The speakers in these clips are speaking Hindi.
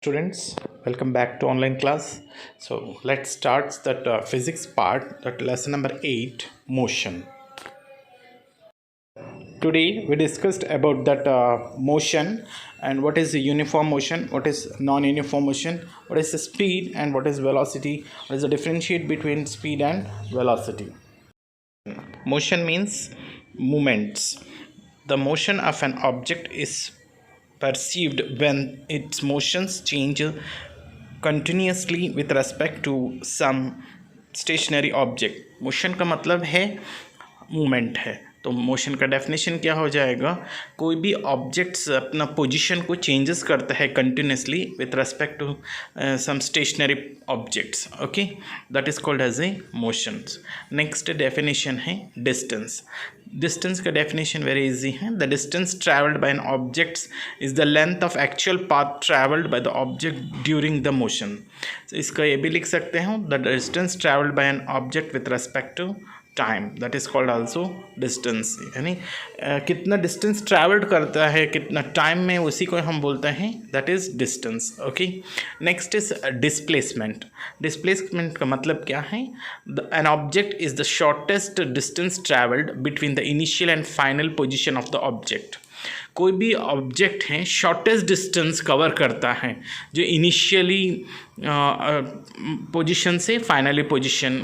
Students, welcome back to online class. So let's start that physics part, that lesson number 8, motion. Today we discussed about that motion and what is the uniform motion, what is non-uniform motion, what is the speed and what is velocity, what is the differentiate between speed and velocity. Motion means movements. The motion of an object is perceived when its motions change continuously with respect to some stationary object. Motion का मतलब है मूवमेंट है, तो मोशन का डेफिनेशन क्या हो जाएगा? कोई भी ऑब्जेक्ट्स अपना पोजीशन को चेंजेस करता है continuously with respect to some stationary objects. Okay, that is called as a motions. Next definition है डिस्टेंस. डिस्टेंस का डेफिनेशन वेरी इजी है. The distance travelled by an object is the length of actual path travelled by the object during the motion. इसका ये भी लिख सकते हैं, the distance travelled by an object with respect to time, that is called also distance. यानी कितना डिस्टेंस ट्रैवल्ड करता है, कितना टाइम में, उसी को हम बोलते हैं that is distance. Okay, next is displacement. Displacement का मतलब क्या है? An object is the shortest distance travelled between the initial and final position of the object. कोई भी ऑब्जेक्ट है शॉर्टेस्ट डिस्टेंस कवर करता है जो इनिशियली पोजीशन से फाइनली पोजीशन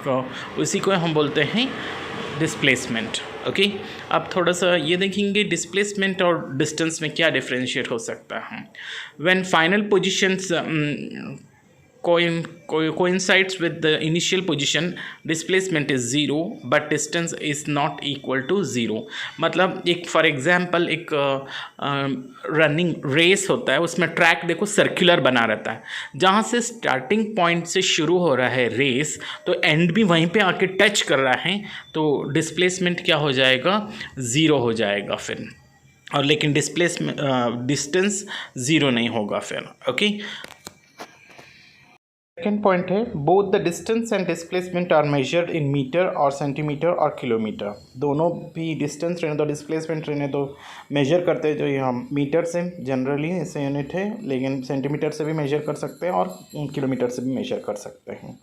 को, उसी को हम बोलते हैं डिस्प्लेसमेंट. ओके, अब थोड़ा सा ये देखेंगे डिस्प्लेसमेंट और डिस्टेंस में क्या डिफरेंशिएट हो सकता है. When final positions coincides with the initial position, displacement is 0 but distance is not equal to 0. मतलब एक फॉर एग्जांपल एक रनिंग रेस होता है, उसमें ट्रैक देखो सर्कुलर बना रहता है. जहाँ से स्टार्टिंग पॉइंट से शुरू हो रहा है रेस, तो एंड भी वहीं पे आके टच कर रहा है, तो डिस्प्लेसमेंट क्या हो जाएगा? 0 हो जाएगा फिर. और लेकिन डिस्टेंस 0 नहीं होगा फिर. ओके, सेकेंड पॉइंट है both the distance and displacement are measured in metre और सेंटीमीटर और किलोमीटर. दोनों भी डिस्टेंस रहने दो, डिस्प्लेसमेंट रहने दो, मेजर करते हैं जो ये हम मीटर से जनरली ऐसे यूनिट है, लेकिन सेंटीमीटर से भी मेजर कर सकते हैं और किलोमीटर से भी मेजर कर सकते हैं.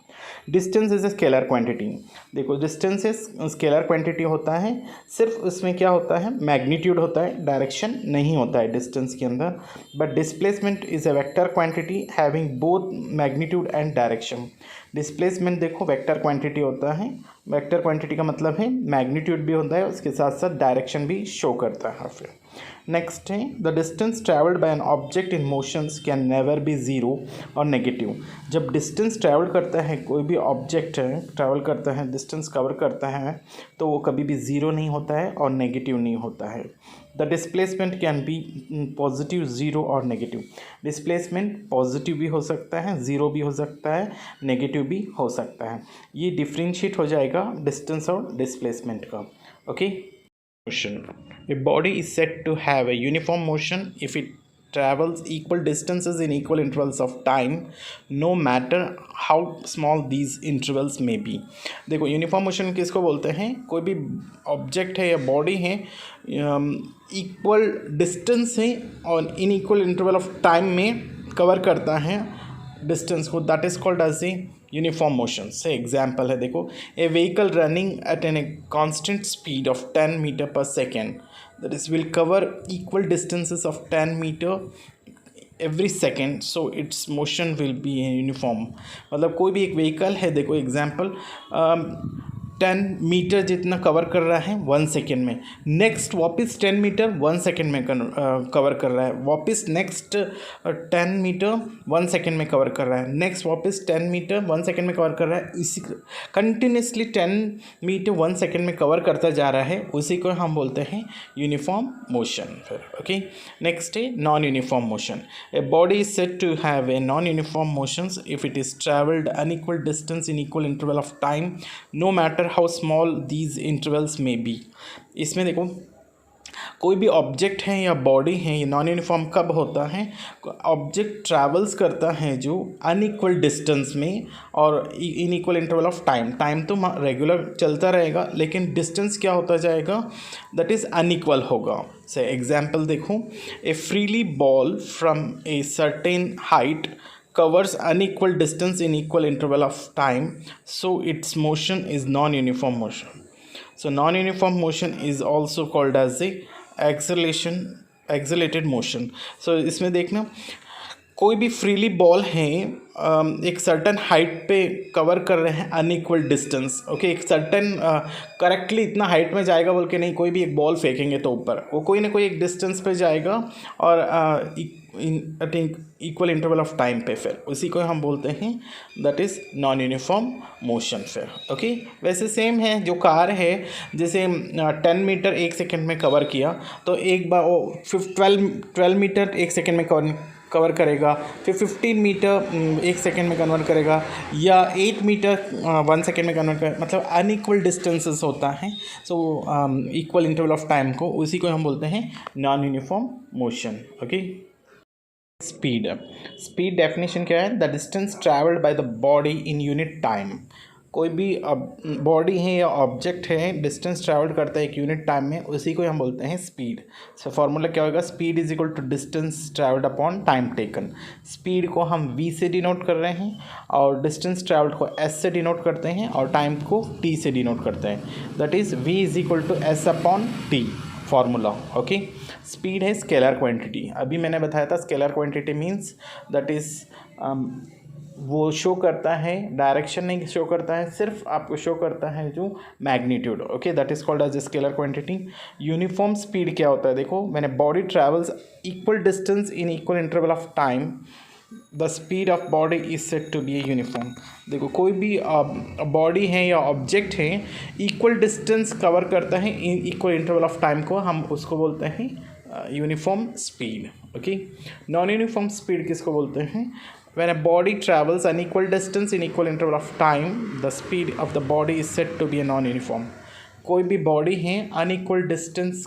Distance is a scalar quantity. देखो डिस्टेंस स्केलर क्वांटिटी होता है, सिर्फ उसमें क्या होता है? मैग्नीट्यूड होता है, डायरेक्शन नहीं होता है डिस्टेंस के अंदर. But displacement is a vector quantity having both magnitude and direction. Displacement देखो वेक्टर क्वांटिटी होता है. वेक्टर क्वांटिटी का मतलब है मैग्नीट्यूड भी होता है, उसके साथ साथ डायरेक्शन भी शो करता है. फिर नेक्स्ट है the distance travelled by an object in motions can never be zero और नेगेटिव. जब डिस्टेंस ट्रैवल करता है, कोई भी ऑब्जेक्ट है ट्रैवल करता है, डिस्टेंस कवर करता है, तो वो कभी भी ज़ीरो नहीं होता है और नेगेटिव नहीं होता है. The displacement can be positive, zero और नेगेटिव. डिस्प्लेसमेंट पॉजिटिव भी हो सकता है, ज़ीरो भी हो सकता है, नेगेटिव भी हो सकता है. ये डिफ्रेंशिएट हो जाएगा डिस्टेंस और डिस्प्लेसमेंट का. Okay, motion. A body is said to have a uniform motion if it travels equal distances in equal intervals of time, no matter how small these intervals may be. देखो यूनिफॉर्म मोशन किसको बोलते हैं? कोई भी ऑब्जेक्ट है या बॉडी है, इक्वल डिस्टेंस है और in equal interval of time में कवर करता है डिस्टेंस को, that is called as a uniform motion. Say example है देखो, a vehicle running at an constant speed of 10 metre per second, that is will cover equal distances of 10 metre every second, so its motion will be uniform. मतलब कोई भी एक व्हीकल है, देखो एग्जाम्पल 10 मीटर जितना कवर कर रहा है 1 सेकेंड में, नेक्स्ट वापस 10 मीटर 1 सेकेंड में कवर कर रहा है, वापस नेक्स्ट 10 मीटर 1 सेकेंड में कवर कर रहा है, नेक्स्ट वापस 10 मीटर 1 सेकेंड में कवर कर रहा है. इसी कंटिन्यूसली 10 मीटर 1 सेकेंड में कवर करता जा रहा है, उसी को हम बोलते हैं यूनिफॉर्म मोशन. फिर ओके, नेक्स्ट है non uniform motion. A body is said to have a non uniform motions if it is travelled unequal distance in equal interval of time, no matter how small these intervals may be. इसमें देखो कोई भी ऑब्जेक्ट है या बॉडी है, ये नॉन यूनिफॉर्म कब होता है? ऑब्जेक्ट ट्रैवल्स करता है जो अनइक्वल डिस्टेंस में और inequal interval of time. Time तो रेगुलर चलता रहेगा, लेकिन डिस्टेंस क्या होता जाएगा? दैट इज़ अनइक्वल होगा। से एग्जाम्पल देखो, ए freely ball from a certain height covers unequal distance in equal interval of time, so its motion is non-uniform motion. So non-uniform motion is also called as the accelerated motion. So इसमें देखना, कोई भी फ्रीली बॉल है एक सर्टन हाइट पे कवर कर रहे हैं अनइक्वल डिस्टेंस। ओके, एक सर्टन करेक्टली इतना हाइट में जाएगा बोल के नहीं, कोई भी एक बॉल फेंकेंगे तो ऊपर वो कोई ना कोई एक डिस्टेंस पे जाएगा और इक्वल इंटरवल ऑफ टाइम पे, फिर उसी को हम बोलते हैं that is non uniform motion. फिर ओके, वैसे सेम है जो कार है, जैसे 10 मीटर 1 सेकेंड में कवर किया तो एक बार वो 12 मीटर 1 सेकेंड में कवर करेगा, फिर 15 मीटर 1 सेकेंड में कन्वर्ट करेगा, या 8 मीटर 1 सेकेंड में कन्वर्ट करेगा। मतलब अनइक्वल डिस्टेंसेस होता है। So equal interval of time को, उसी को हम बोलते हैं non uniform motion. Okay, speed definition क्या है? The distance travelled by the body in unit time. कोई भी बॉडी है या ऑब्जेक्ट है, डिस्टेंस ट्रैवल करता है एक यूनिट टाइम में, उसी को हम बोलते हैं स्पीड। सो फॉर्मूला क्या होगा? Speed is equal to distance travelled upon time taken. Speed को हम v से डिनोट कर रहे हैं और डिस्टेंस ट्रैवल्ड को s से डिनोट करते हैं और टाइम को t से डिनोट करते हैं। That is v is equal to s upon t formula. Okay, speed है स्केलर क्वांटिटी। अभी मैंने बताया था scalar quantity means that is वो शो करता है, डायरेक्शन नहीं शो करता है, सिर्फ आपको शो करता है जो magnitude. Okay, that is called as scalar quantity. Uniform speed क्या होता है? देखो, मैंने body travels equal distance in equal interval of time, the speed of body is set to be a uniform. देखो, कोई भी बॉडी है या ऑब्जेक्ट है इक्वल डिस्टेंस कवर करता है इन इक्वल इंटरवल ऑफ टाइम को हम उसको बोलते हैं uniform speed. Okay, non uniform speed किसको बोलते हैं? When a body travels an equal distance in equal interval of time, the speed of the body is said to be a non-uniform. कोई भी बॉडी है अनइक्वल डिस्टेंस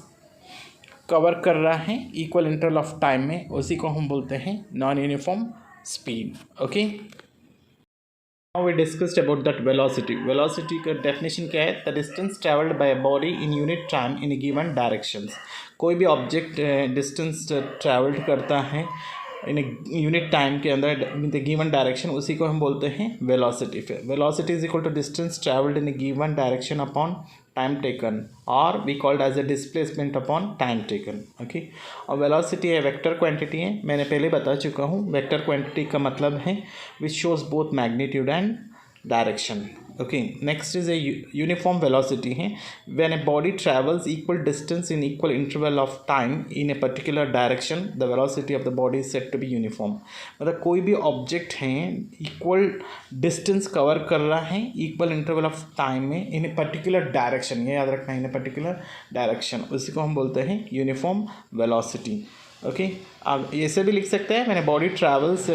कवर कर रहा है इक्वल इंटरवल ऑफ टाइम में, उसी को हम बोलते हैं non uniform speed. Okay, now we discussed about that velocity. Velocity का डेफिनेशन क्या है? The distance travelled by a body in unit time in given directions. कोई भी ऑब्जेक्ट डिस्टेंस ट्रैवल्ड करता है इन यूनिट टाइम के अंदर इन द गिवन डायरेक्शन, उसी को हम बोलते हैं वेलोसिटी। फिर velocity is equal to distance travelled in a given direction upon time taken, और we called as a displacement upon time taken. Okay, और वेलोसिटी है वेक्टर क्वांटिटी है, मैंने पहले बता चुका हूँ। वेक्टर क्वांटिटी का मतलब है which shows both magnitude and direction. Okay, next is a uniform velocity है when a body travels equal distance in equal interval of time in a particular direction, the velocity of the body is said to be uniform. मतलब कोई भी ऑब्जेक्ट है इक्वल डिस्टेंस कवर कर रहा है इक्वल इंटरवल ऑफ टाइम में इन ए पर्टिकुलर डायरेक्शन, ये याद रखना है, इन ए पर्टिकुलर डायरेक्शन, उसी को हम बोलते हैं यूनिफॉर्म वेलोसिटी। ओके, आप ऐसे भी लिख सकते हैं, मैंने body travels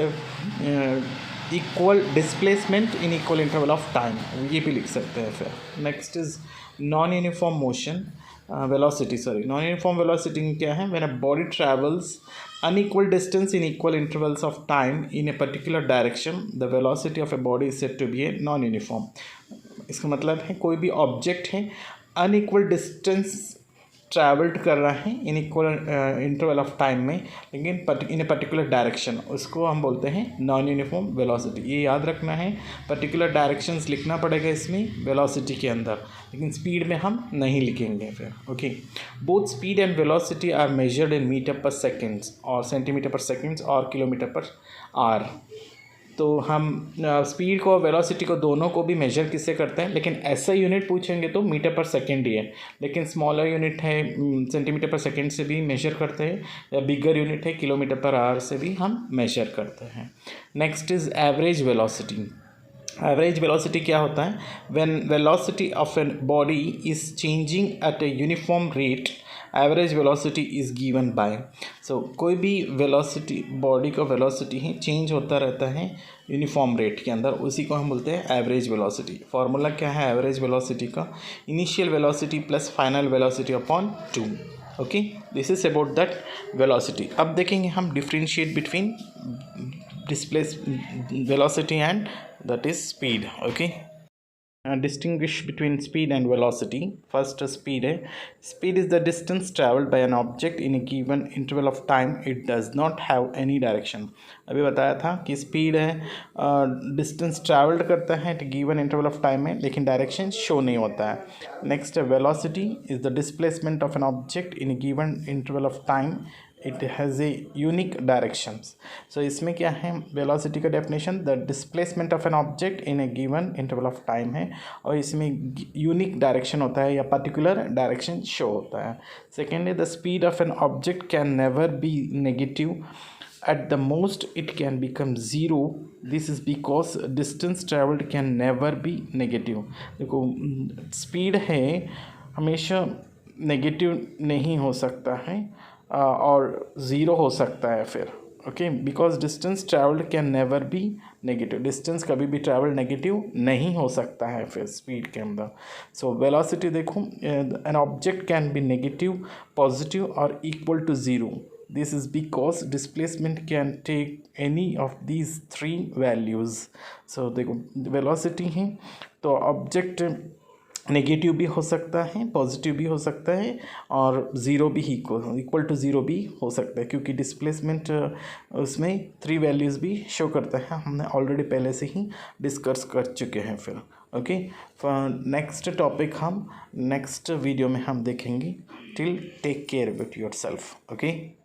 equal displacement in equal interval of time, ये भी लिख सकते हैं। फिर next is non uniform motion velocity, sorry non uniform velocity क्या है? When a body travels unequal distance in equal intervals of time in a particular direction, the velocity of a body is said to be a non-uniform. इसका मतलब है कोई भी ऑब्जेक्ट है अनइक्वल डिस्टेंस ट्रैवल्ड कर रहा है इन इक्वल इंटरवल ऑफ टाइम में, लेकिन इन ए पर्टिकुलर डायरेक्शन, उसको हम बोलते हैं नॉन यूनिफॉर्म वेलोसिटी। ये याद रखना है, पर्टिकुलर डायरेक्शंस लिखना पड़ेगा इसमें वेलोसिटी के अंदर, लेकिन स्पीड में हम नहीं लिखेंगे फिर। Okay, both speed and velocity are measured in metre per seconds और सेंटीमीटर पर सेकेंड्स और किलोमीटर पर आवर। तो हम स्पीड को और वेलोसिटी को दोनों को भी मेजर किससे करते हैं, लेकिन ऐसा यूनिट पूछेंगे तो मीटर पर सेकेंड ही है, लेकिन स्मॉलर यूनिट है सेंटीमीटर पर सेकेंड से भी मेजर करते हैं, या बिगर यूनिट है किलोमीटर पर आवर से भी हम मेजर करते हैं। Next is average velocity. Average velocity क्या होता है? When velocity of an body is changing at a uniform rate, average velocity is given by. So कोई भी वेलोसिटी, बॉडी का वेलोसिटी है चेंज होता रहता है यूनिफॉर्म रेट के अंदर, उसी को हम बोलते हैं एवरेज वेलोसिटी। फार्मूला क्या है एवरेज वेलोसिटी का? Initial velocity plus final velocity upon 2। Okay, this is about that velocity. अब देखेंगे हम differentiate between displace velocity and that is speed. Okay, distinguish between speed and velocity. First, speed है. Speed is the distance traveled by an object in a given interval of time. It does not have any direction. अभी बताया था कि speed है distance traveled करता है given interval of time में, लेकिन direction show नहीं होता है. Next, velocity is the displacement of an object in a given interval of time. It has a unique directions. So इसमें क्या है, वेलोसिटी का definition the displacement of an object in a given interval of time है, और इसमें यूनिक डायरेक्शन होता है या पर्टिकुलर डायरेक्शन शो होता है. सेकेंड है the speed of an object can never be negative. At the most it can become zero. This is because distance traveled can never be negative. देखो स्पीड है हमेशा नेगेटिव नहीं हो सकता है और ज़ीरो हो सकता है फिर. Okay, because distance travelled can never be negative. Distance कभी भी ट्रैवल नेगेटिव नहीं हो सकता है फिर स्पीड के अंदर. सो वेलोसिटी देखो, an object can be negative, positive और equal to zero. This is because displacement can take any of these three values. So देखो velocity है तो ऑब्जेक्ट नेगेटिव भी हो सकता है, पॉजिटिव भी हो सकता है और ज़ीरो भी इक्वल टू ज़ीरो भी हो सकता है, क्योंकि डिस्प्लेसमेंट उसमें थ्री वैल्यूज़ भी शो करता है. हमने ऑलरेडी पहले से ही डिस्कस कर चुके हैं फिर. ओके, नेक्स्ट टॉपिक हम नेक्स्ट वीडियो में हम देखेंगे. Till take care about yourself. Okay.